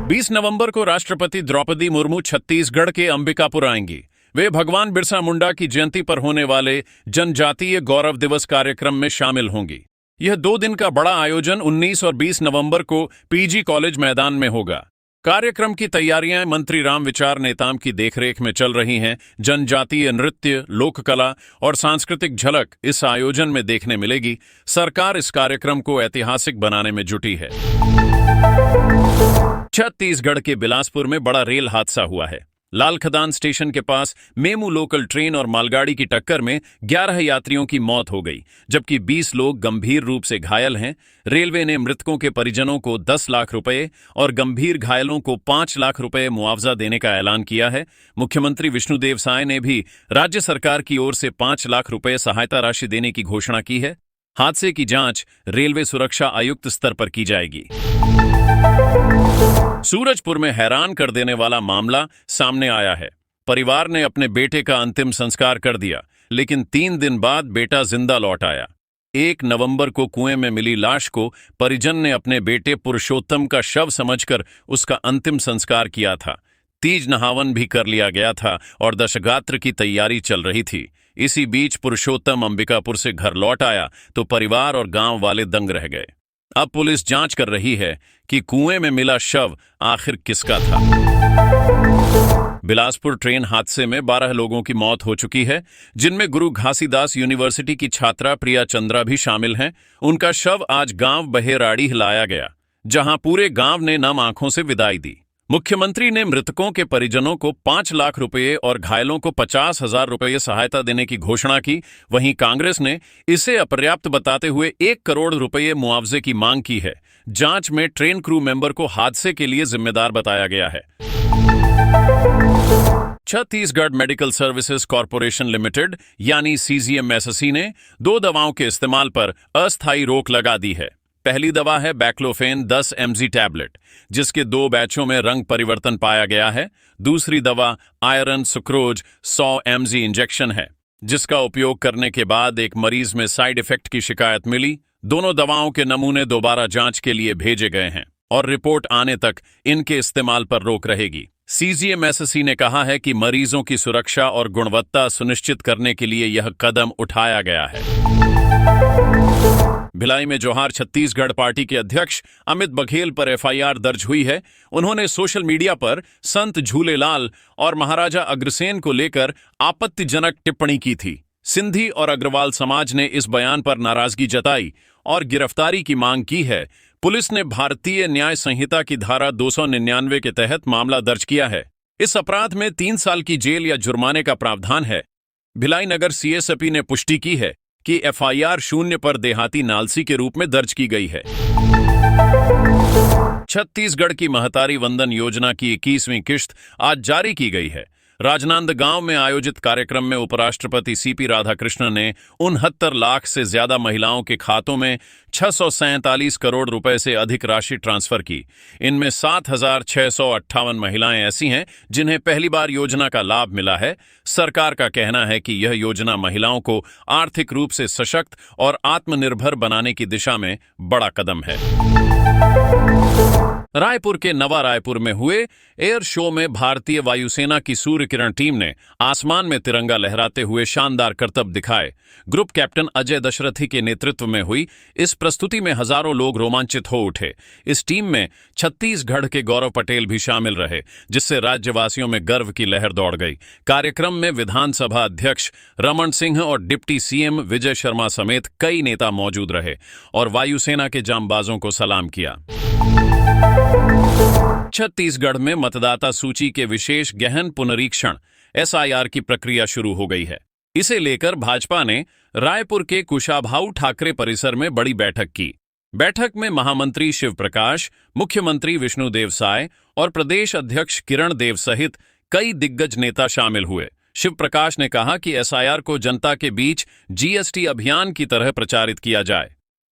20 नवंबर को राष्ट्रपति द्रौपदी मुर्मू छत्तीसगढ़ के अंबिकापुर आएंगी। वे भगवान बिरसा मुंडा की जयंती पर होने वाले जनजातीय गौरव दिवस कार्यक्रम में शामिल होंगी। यह 2 दिन का बड़ा आयोजन 19 और 20 नवंबर को पीजी कॉलेज मैदान में होगा। कार्यक्रम की तैयारियां मंत्री रामविचार नेताम की देखरेख में चल रही हैं। जनजातीय नृत्य, लोक कला और सांस्कृतिक झलक इस आयोजन में देखने मिलेगी। सरकार इस कार्यक्रम को ऐतिहासिक बनाने में जुटी है। छत्तीसगढ़ के बिलासपुर में बड़ा रेल हादसा हुआ है। लाल खदान स्टेशन के पास मेमू लोकल ट्रेन और मालगाड़ी की टक्कर में 11 यात्रियों की मौत हो गई, जबकि 20 लोग गंभीर रूप से घायल हैं। रेलवे ने मृतकों के परिजनों को 10 लाख रुपए और गंभीर घायलों को 5 लाख रुपए मुआवजा देने का ऐलान किया है। मुख्यमंत्री विष्णुदेव साय ने भी राज्य सरकार की ओर से 5 लाख रुपए सहायता राशि देने की घोषणा की है। हादसे की जांच रेलवे सुरक्षा आयुक्त स्तर पर की जाएगी। सूरजपुर में हैरान कर देने वाला मामला सामने आया है। परिवार ने अपने बेटे का अंतिम संस्कार कर दिया, लेकिन 3 दिन बाद बेटा जिंदा लौट आया। 1 नवंबर को कुएं में मिली लाश को परिजन ने अपने बेटे पुरुषोत्तम का शव समझकर उसका अंतिम संस्कार किया था। तीज नहावन भी कर लिया गया था और दशगात्र की तैयारी चल रही थी। इसी बीच पुरुषोत्तम अंबिकापुर से घर लौट आया तो परिवार और गांव वाले दंग रह गए। अब पुलिस जांच कर रही है कि कुएं में मिला शव आखिर किसका था। बिलासपुर ट्रेन हादसे में 12 लोगों की मौत हो चुकी है, जिनमें गुरु घासीदास यूनिवर्सिटी की छात्रा प्रिया चंद्रा भी शामिल हैं। उनका शव आज गांव बहेराड़ी लाया गया, जहां पूरे गांव ने नम आंखों से विदाई दी। मुख्यमंत्री ने मृतकों के परिजनों को 5 लाख रुपए और घायलों को 50,000 रुपए सहायता देने की घोषणा की। वहीं कांग्रेस ने इसे अपर्याप्त बताते हुए 1 करोड़ रुपए मुआवजे की मांग की है। जांच में ट्रेन क्रू मेंबर को हादसे के लिए जिम्मेदार बताया गया है। Chhattisgarh medical services corporation limited यानी CGMSSE ने 2 दवाओं के इस्तेमाल पर अस्थायी रोक लगा दी है। पहली दवा है बैक्लोफेन 10 mg टैबलेट, जिसके 2 बैचों में रंग परिवर्तन पाया गया है। दूसरी दवा आयरन सुक्रोज 100 mg इंजेक्शन है, जिसका उपयोग करने के बाद एक मरीज में साइड इफेक्ट की शिकायत मिली। दोनों दवाओं के नमूने दोबारा जांच के लिए भेजे गए हैं और रिपोर्ट आने तक इनके इस्तेमाल पर रोक रहेगी। CGMSSE ने कहा है कि मरीजों की सुरक्षा और गुणवत्ता सुनिश्चित करने के लिए यह कदम उठाया गया है। भिलाई में जोहार छत्तीसगढ़ पार्टी के अध्यक्ष अमित बघेल पर FIR दर्ज हुई है। उन्होंने सोशल मीडिया पर संत झूलेलाल और महाराजा अग्रसेन को लेकर आपत्तिजनक टिप्पणी की थी। सिंधी और अग्रवाल समाज ने इस बयान पर नाराजगी जताई और गिरफ्तारी की मांग की है। पुलिस ने भारतीय न्याय संहिता की धारा 299 के तहत मामला दर्ज किया है। इस अपराध में 3 साल की जेल या जुर्माने का प्रावधान है। भिलाई नगर CSP ने पुष्टि की है कि FIR 0 पर देहाती नालसी के रूप में दर्ज की गई है। छत्तीसगढ़ की महतारी वंदन योजना की 21वीं किश्त आज जारी की गई है। राजनांदगांव में आयोजित कार्यक्रम में उपराष्ट्रपति CP राधाकृष्णन ने 69 लाख से ज्यादा महिलाओं के खातों में 647 करोड़ रुपए से अधिक राशि ट्रांसफर की। इनमें 7,658 महिलाएं ऐसी हैं जिन्हें पहली बार योजना का लाभ मिला है। सरकार का कहना है कि यह योजना महिलाओं को आर्थिक रूप से सशक्त और आत्मनिर्भर बनाने की दिशा में बड़ा कदम है। रायपुर के नवा रायपुर में हुए एयर शो में भारतीय वायुसेना की सूर्य किरण टीम ने आसमान में तिरंगा लहराते हुए शानदार करतब दिखाए। ग्रुप कैप्टन अजय दशरथी के नेतृत्व में हुई इस प्रस्तुति में हजारों लोग रोमांचित हो उठे। इस टीम में छत्तीसगढ़ के गौरव पटेल भी शामिल रहे, जिससे राज्यवासियों में गर्व की लहर दौड़ गई। कार्यक्रम में विधानसभा अध्यक्ष रमन सिंह और डिप्टी CM विजय शर्मा समेत कई नेता मौजूद रहे और वायुसेना के जांबाजों को सलाम किया। छत्तीसगढ़ में मतदाता सूची के विशेष गहन पुनरीक्षण SIR की प्रक्रिया शुरू हो गई है। इसे लेकर भाजपा ने रायपुर के कुशाभाऊ ठाकरे परिसर में बड़ी बैठक की। बैठक में महामंत्री शिव प्रकाश, मुख्यमंत्री विष्णुदेव साय और प्रदेश अध्यक्ष किरण देव सहित कई दिग्गज नेता शामिल हुए। शिव प्रकाश ने कहा कि SIR को जनता के बीच GST अभियान की तरह प्रचारित किया जाए।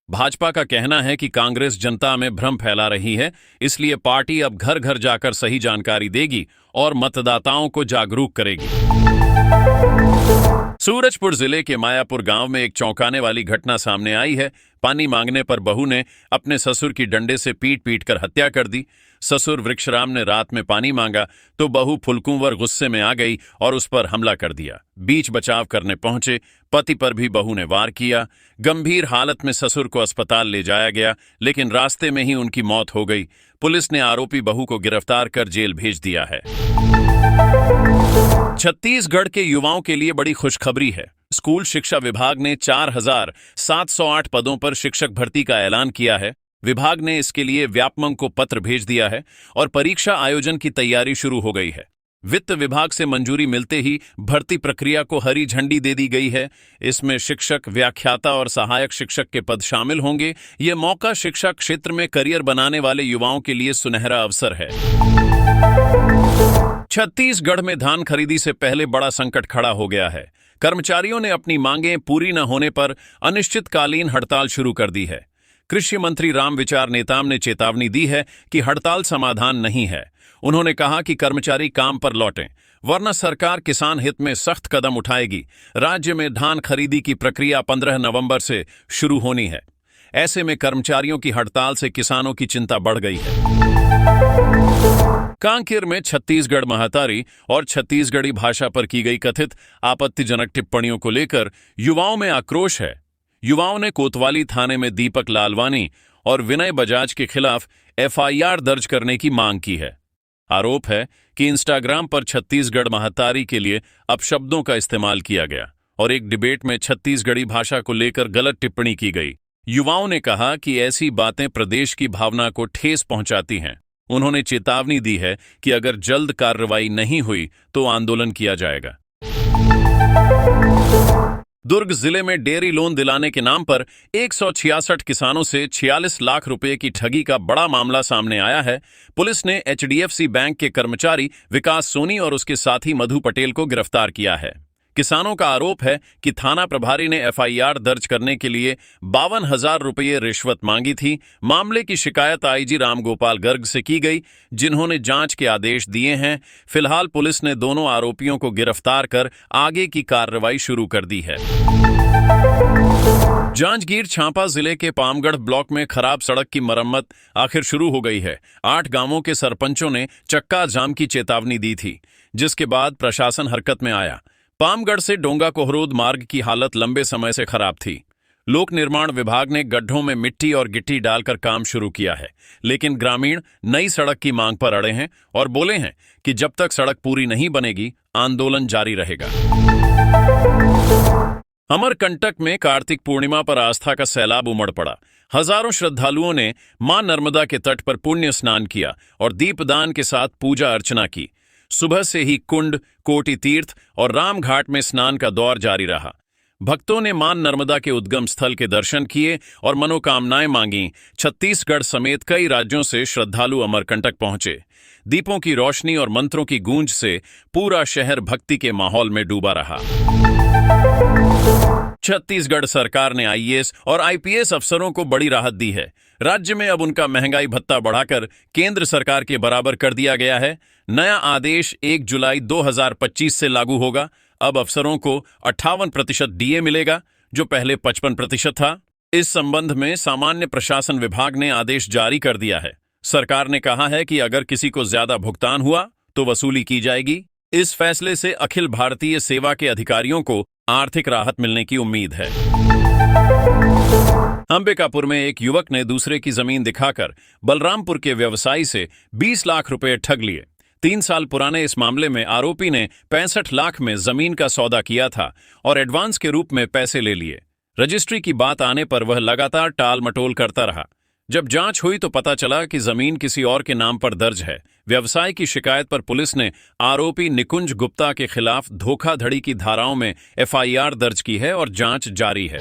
भाजपा का कहना है कि कांग्रेस जनता में भ्रम फैला रही है, इसलिए पार्टी अब घर घर जाकर सही जानकारी देगी और मतदाताओं को जागरूक करेगी। सूरजपुर जिले के मायापुर गांव में एक चौंकाने वाली घटना सामने आई है। पानी मांगने पर बहू ने अपने ससुर की डंडे से पीट पीट कर हत्या कर दी। ससुर वृक्षराम ने रात में पानी मांगा तो बहू फुलकुंवर गुस्से में आ गई और उस पर हमला कर दिया। बीच बचाव करने पहुंचे पति पर भी बहू ने वार किया। गंभीर हालत में ससुर को अस्पताल ले जाया गया, लेकिन रास्ते में ही उनकी मौत हो गई। पुलिस ने आरोपी बहू को गिरफ्तार कर जेल भेज दिया है। छत्तीसगढ़ के युवाओं के लिए बड़ी खुशखबरी है। स्कूल शिक्षा विभाग ने 4,708 पदों पर शिक्षक भर्ती का ऐलान किया है। विभाग ने इसके लिए व्यापमं को पत्र भेज दिया है और परीक्षा आयोजन की तैयारी शुरू हो गई है। वित्त विभाग से मंजूरी मिलते ही भर्ती प्रक्रिया को हरी झंडी दे दी गई है। इसमें शिक्षक, व्याख्याता और सहायक शिक्षक के पद शामिल होंगे। ये मौका शिक्षा क्षेत्र में करियर बनाने वाले युवाओं के लिए सुनहरा अवसर है। छत्तीसगढ़ में धान खरीदी से पहले बड़ा संकट खड़ा हो गया है। कर्मचारियों ने अपनी मांगें पूरी न होने पर अनिश्चितकालीन हड़ताल शुरू कर दी है। कृषि मंत्री रामविचार नेताम ने चेतावनी दी है कि हड़ताल समाधान नहीं है। उन्होंने कहा कि कर्मचारी काम पर लौटें, वरना सरकार किसान हित में सख्त कदम उठाएगी। राज्य में धान खरीदी की प्रक्रिया 15 नवंबर से शुरू होनी है। ऐसे में कर्मचारियों की हड़ताल से किसानों की चिंता बढ़ गई है। कांकेर में छत्तीसगढ़ महातारी और छत्तीसगढ़ी भाषा पर की गई कथित आपत्तिजनक टिप्पणियों को लेकर युवाओं में आक्रोश है। युवाओं ने कोतवाली थाने में दीपक लालवानी और विनय बजाज के खिलाफ एफआईआर दर्ज करने की मांग की है। आरोप है कि इंस्टाग्राम पर छत्तीसगढ़ महातारी के लिए अपशब्दों का इस्तेमाल किया गया और एक डिबेट में छत्तीसगढ़ी भाषा को लेकर गलत टिप्पणी की गई। युवाओं ने कहा कि ऐसी बातें प्रदेश की भावना को ठेस पहुंचाती हैं। उन्होंने चेतावनी दी है कि अगर जल्द कार्रवाई नहीं हुई तो आंदोलन किया जाएगा। दुर्ग जिले में डेयरी लोन दिलाने के नाम पर 166 किसानों से 46 लाख रुपए की ठगी का बड़ा मामला सामने आया है। पुलिस ने एचडीएफसी बैंक के कर्मचारी विकास सोनी और उसके साथी मधु पटेल को गिरफ्तार किया है। किसानों का आरोप है कि थाना प्रभारी ने एफआईआर दर्ज करने के लिए 52,000 रुपये रिश्वत मांगी थी। मामले की शिकायत आईजी रामगोपाल गर्ग से की गई, जिन्होंने जांच के आदेश दिए हैं। फिलहाल पुलिस ने दोनों आरोपियों को गिरफ्तार कर आगे की कार्रवाई शुरू कर दी है। जांजगीर चांपा जिले के पामगढ़ ब्लॉक में खराब सड़क की मरम्मत आखिर शुरू हो गई है। 8 गांवों के सरपंचों ने चक्का जाम की चेतावनी दी थी, जिसके बाद प्रशासन हरकत में आया। पामगढ़ से डोंगा कोहरोद मार्ग की हालत लंबे समय से खराब थी। लोक निर्माण विभाग ने गड्ढों में मिट्टी और गिट्टी डालकर काम शुरू किया है, लेकिन ग्रामीण नई सड़क की मांग पर अड़े हैं और बोले हैं कि जब तक सड़क पूरी नहीं बनेगी आंदोलन जारी रहेगा। अमरकंटक में कार्तिक पूर्णिमा पर आस्था का सैलाब उमड़ पड़ा। हजारों श्रद्धालुओं ने मां नर्मदा के तट पर पुण्य स्नान किया और दीपदान के साथ पूजा अर्चना की। सुबह से ही कुंड, कोटि तीर्थ और रामघाट में स्नान का दौर जारी रहा। भक्तों ने मां नर्मदा के उद्गम स्थल के दर्शन किए और मनोकामनाएं मांगी। छत्तीसगढ़ समेत कई राज्यों से श्रद्धालु अमरकंटक पहुंचे। दीपों की रोशनी और मंत्रों की गूंज से पूरा शहर भक्ति के माहौल में डूबा रहा। छत्तीसगढ़ सरकार ने आईएएस और आईपीएस अफसरों को बड़ी राहत दी है। राज्य में अब उनका महंगाई भत्ता बढ़ाकर केंद्र सरकार के बराबर कर दिया गया है। नया आदेश 1 जुलाई 2025 से लागू होगा। अब अफसरों को 58% डीए मिलेगा, जो पहले 55% था। इस संबंध में सामान्य प्रशासन विभाग ने आदेश जारी कर दिया है। सरकार ने कहा है कि अगर किसी को ज्यादा भुगतान हुआ तो वसूली की जाएगी। इस फैसले से अखिल भारतीय सेवा के अधिकारियों को आर्थिक राहत मिलने की उम्मीद है। अंबिकापुर में एक युवक ने दूसरे की जमीन दिखाकर बलरामपुर के व्यवसायी से 20 लाख रुपए ठग लिए। 3 साल पुराने इस मामले में आरोपी ने 65 लाख में जमीन का सौदा किया था और एडवांस के रूप में पैसे ले लिए। रजिस्ट्री की बात आने पर वह लगातार टाल मटोल करता रहा। जब जांच हुई तो पता चला कि जमीन किसी और के नाम पर दर्ज है। व्यवसाय की शिकायत पर पुलिस ने आरोपी निकुंज गुप्ता के खिलाफ धोखाधड़ी की धाराओं में एफआईआर दर्ज की है और जांच जारी है।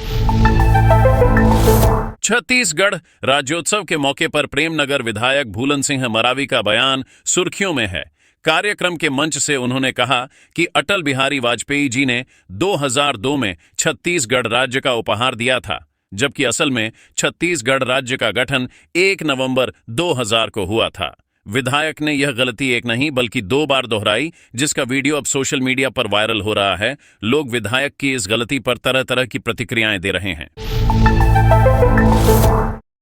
छत्तीसगढ़ राज्योत्सव के मौके पर प्रेमनगर विधायक भूलन सिंह मरावी का बयान सुर्खियों में है। कार्यक्रम के मंच से उन्होंने कहा कि अटल बिहारी वाजपेयी जी ने 2002 में छत्तीसगढ़ राज्य का उपहार दिया था, जबकि असल में छत्तीसगढ़ राज्य का गठन 1 नवंबर 2000 को हुआ था। विधायक ने यह गलती एक नहीं बल्कि 2 बार दोहराई, जिसका वीडियो अब सोशल मीडिया पर वायरल हो रहा है। लोग विधायक की इस गलती पर तरह तरह की प्रतिक्रियाएं दे रहे हैं।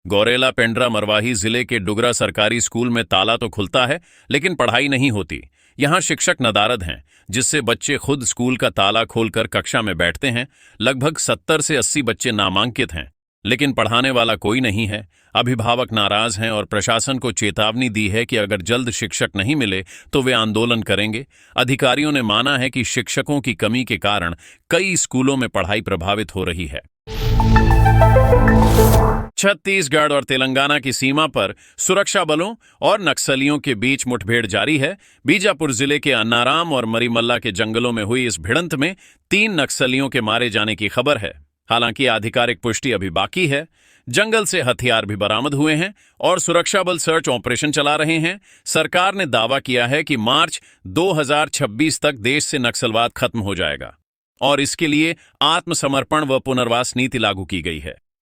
गौरेला पेंड्रा मरवाही जिले के डुगरा सरकारी स्कूल में ताला तो खुलता है, लेकिन पढ़ाई नहीं होती। यहां शिक्षक नदारद हैं, जिससे बच्चे खुद स्कूल का ताला खोलकर कक्षा में बैठते हैं। लगभग 70 से 80 बच्चे नामांकित हैं, लेकिन पढ़ाने वाला कोई नहीं है। अभिभावक नाराज हैं और प्रशासन को चेतावनी दी है कि अगर जल्द शिक्षक नहीं मिले तो वे आंदोलन करेंगे। अधिकारियों ने माना है कि शिक्षकों की कमी के कारण कई स्कूलों में पढ़ाई प्रभावित हो रही है। छत्तीसगढ़ और तेलंगाना की सीमा पर सुरक्षा बलों और नक्सलियों के बीच मुठभेड़ जारी है। बीजापुर जिले के अन्नाराम और मरीमल्ला के जंगलों में हुई इस भिड़ंत में 3 नक्सलियों के मारे जाने की खबर है। हालांकि आधिकारिक पुष्टि अभी बाकी है। जंगल से हथियार भी बरामद हुए हैं और सुरक्षा बल सर्च ऑपरेशन चला रहे हैं। सरकार ने दावा किया है कि मार्च 2026 तक देश से नक्सलवाद खत्म हो जाएगा और इसके लिए आत्मसमर्पण व पुनर्वास नीति लागू की गई है।